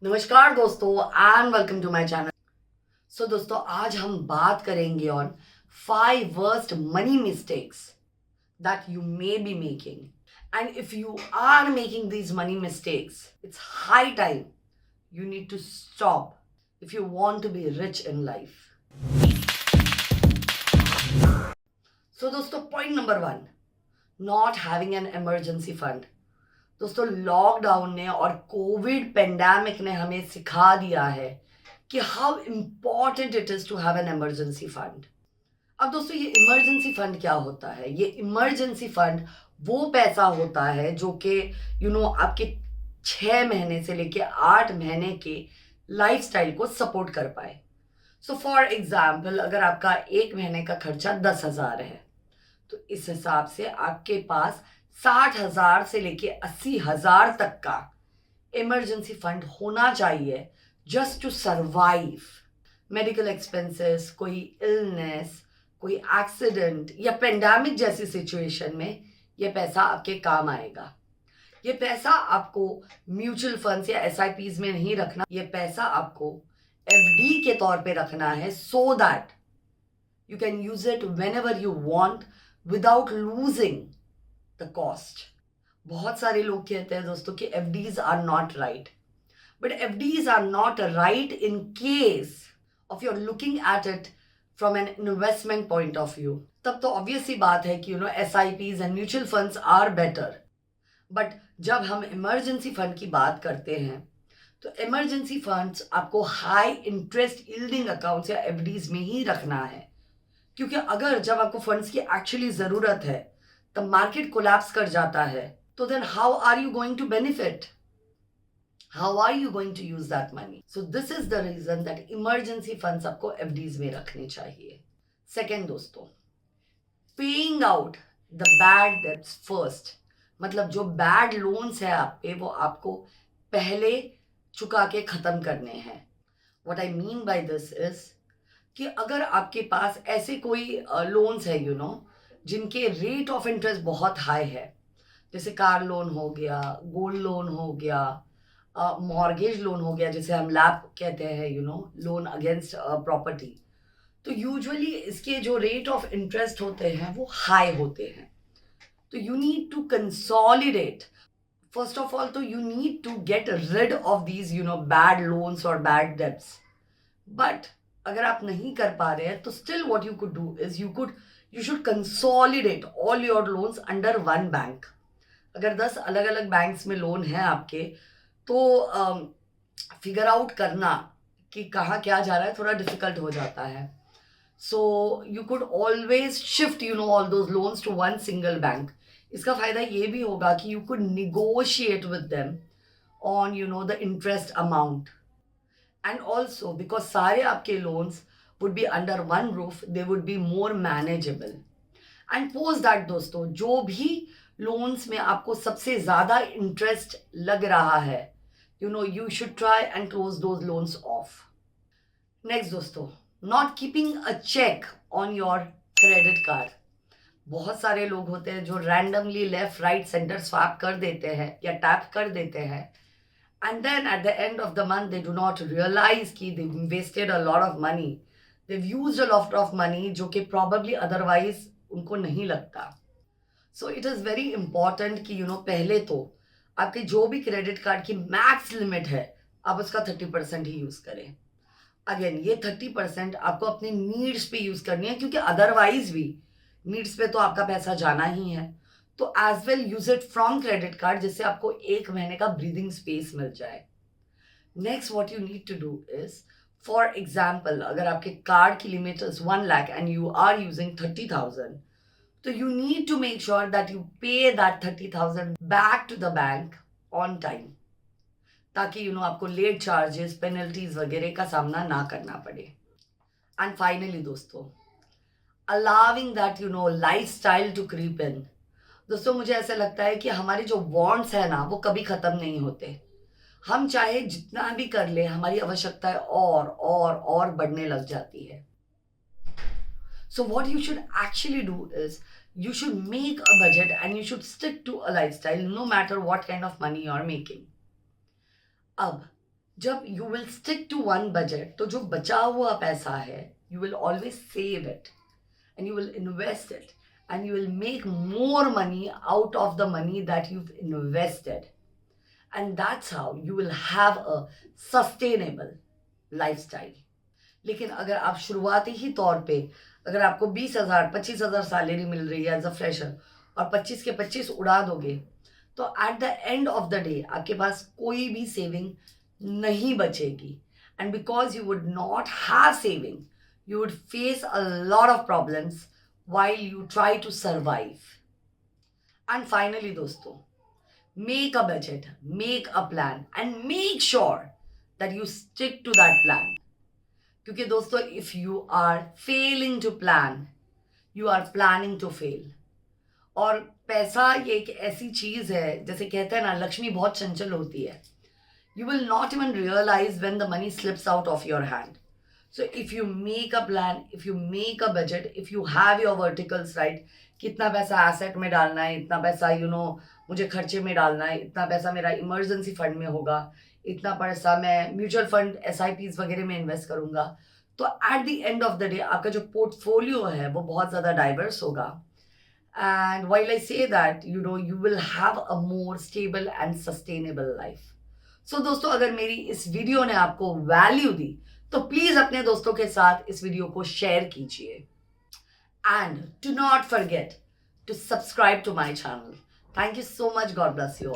नमस्कार दोस्तों and welcome to my channel. So दोस्तों आज हम बात करेंगे on 5 worst money mistakes that you may be making and if you are making these money mistakes it's high time you need to stop if you want to be rich in life. So दोस्तों point number 1, not having an emergency fund. दोस्तों lockdown ने और Covid pandemic ने हमें सिखा दिया है कि how important it is to have an emergency fund. अब दोस्तों ये इमरजेंसी फंड क्या होता है? ये इमरजेंसी फंड वो पैसा होता है जो कि आपके 6 महीने से लेके 8 महीने के लाइफस्टाइल को सपोर्ट कर पाए। सो फॉर एग्जाम्पल अगर आपका 1 महीने का खर्चा 10,000 है तो इस हिसाब से आपके पास 60,000 से लेके 80,000 तक का इमरजेंसी फंड होना चाहिए just to survive medical expenses, कोई इलनेस, कोई एक्सीडेंट या पेंडेमिक जैसी सिचुएशन में ये पैसा आपके काम आएगा। ये पैसा आपको म्यूचुअल फंड्स या एसआईपीज में नहीं रखना, ये पैसा आपको एफडी के तौर पे रखना है so that you can use it whenever you want without losing the cost. बहुत सारे लोग कहते हैं दोस्तों कि FDs are not right, but FDs are not right in case of you're looking at it from an investment point of view. तब तो obvious ही बात है कि SIPs and mutual funds are better. But जब हम इमरजेंसी फंड की बात करते हैं तो इमरजेंसी फंड्स आपको हाई इंटरेस्ट यील्डिंग अकाउंट्स या एफडीज में ही रखना है, क्योंकि अगर जब आपको फंड्स की एक्चुअली जरूरत है तब मार्केट कोलैप्स कर जाता है तो then how are you going to benefit, how are you going to use that money? So this is the reason that emergency funds आपको एफडीज में रखने चाहिए। सेकेंड दोस्तों, paying out the bad debts first. मतलब जो bad loans है आप पे वो आपको पहले चुका के खत्म करने हैं। What I mean by this is कि अगर आपके पास ऐसे कोई लोन्स है जिनके रेट ऑफ इंटरेस्ट बहुत हाई है, जैसे कार लोन हो गया, गोल्ड लोन हो गया, मॉर्गेज लोन हो गया, जिसे हम लैप कहते हैं, लोन अगेंस्ट प्रॉपर्टी, तो यूजुअली इसके जो रेट ऑफ इंटरेस्ट होते हैं वो हाई होते हैं। तो you need to consolidate first of all, तो you need to get rid of these bad loans और बैड डेब्ट्स। बट अगर आप नहीं कर पा रहे हैं तो still what you could do is you should consolidate all your loans under one bank. अगर 10 अलग अलग बैंक्स में लोन है आपके तो फिगर आउट करना कि कहाँ क्या जा रहा है थोड़ा डिफिकल्ट हो जाता है। So you could always shift all those loans to one single bank. इसका फायदा ये भी होगा कि you could negotiate with them on the interest amount, and also because सारे आपके loans would be under one roof, they would be more manageable. And post that दोस्तों, जो भी लोन्स में आपको सबसे ज़्यादा इंटरेस्ट लग रहा है you should try and close those loans off. Next दोस्तों, not keeping a check on your credit card. बहुत सारे लोग होते हैं जो randomly left right centre swap कर देते हैं या टैप कर देते हैं, and then at the end of the month they do not realize कि they wasted a lot of money. They've used a lot of money जो कि probably otherwise उनको नहीं लगता। So it is very important कि पहले तो आपके जो भी क्रेडिट कार्ड की मैक्स लिमिट है आप उसका 30% ही यूज करें। अगेन ये 30% आपको अपनी नीड्स पे यूज करनी है, क्योंकि अदरवाइज भी नीड्स पे तो आपका पैसा जाना ही है। तो as well use it from credit card, जिससे आपको 1 महीने का ब्रीदिंग स्पेस मिल जाए। Next what you need to do is, for example अगर आपके कार्ड की limit is 1 lakh and you are using 30,000, तो you need to make sure that you pay that 30,000 back to the bank on time, ताकि आपको late charges, penalties वगैरह का सामना ना करना पड़े। एंड फाइनली दोस्तों, allowing that lifestyle to creep in. दोस्तों मुझे ऐसा लगता है कि हमारे जो वांट्स है ना वो कभी खत्म नहीं होते। हम चाहे जितना भी कर ले हमारी आवश्यकताएं और बढ़ने लग जाती है। So what you should actually do is you should make a budget and you should stick to a lifestyle no matter what kind of money you are making. अब जब you will stick to one budget, तो जो बचा हुआ पैसा है you will always save it and you will invest it and you will make more money out of the money that you've invested, and that's how you will have a sustainable lifestyle. लेकिन अगर आप शुरुआती ही तौर पे, अगर आपको 20,000 25,000 salary मिल रही है एज अ फ्रेशर और 25 के 25 उड़ा दोगे, तो at the end of the day आपके पास कोई भी सेविंग नहीं बचेगी. And because you would not have saving, you would face a lot of problems while you try to survive. And finally दोस्तों, make a budget, make a plan and make sure that you stick to that plan. क्योंकि दोस्तों, if you are failing to plan, you are planning to fail. और पैसा ये एक ऐसी चीज है, जैसे कहते हैं ना, लक्ष्मी बहुत चंचल होती है. You will not even realize when the money slips out of your hand. So if you make a plan, if you make a budget, if you have your verticals right, कितना पैसा एसेट में डालना है, इतना पैसा मुझे खर्चे में डालना है, इतना पैसा मेरा इमरजेंसी फंड में होगा, इतना पैसा मैं म्यूचुअल फंड SIPs वगैरह में इन्वेस्ट करूंगा, तो at the end of the day आपका जो पोर्टफोलियो है वो बहुत ज़्यादा डाइवर्स होगा. And while I say that you will have a more stable and sustainable life. So दोस्तों, अगर मेरी इस वीडियो ने आपको वैल्यू दी तो प्लीज अपने दोस्तों के साथ इस वीडियो को शेयर कीजिए. And do not forget to subscribe to my channel. Thank you so much. God bless you.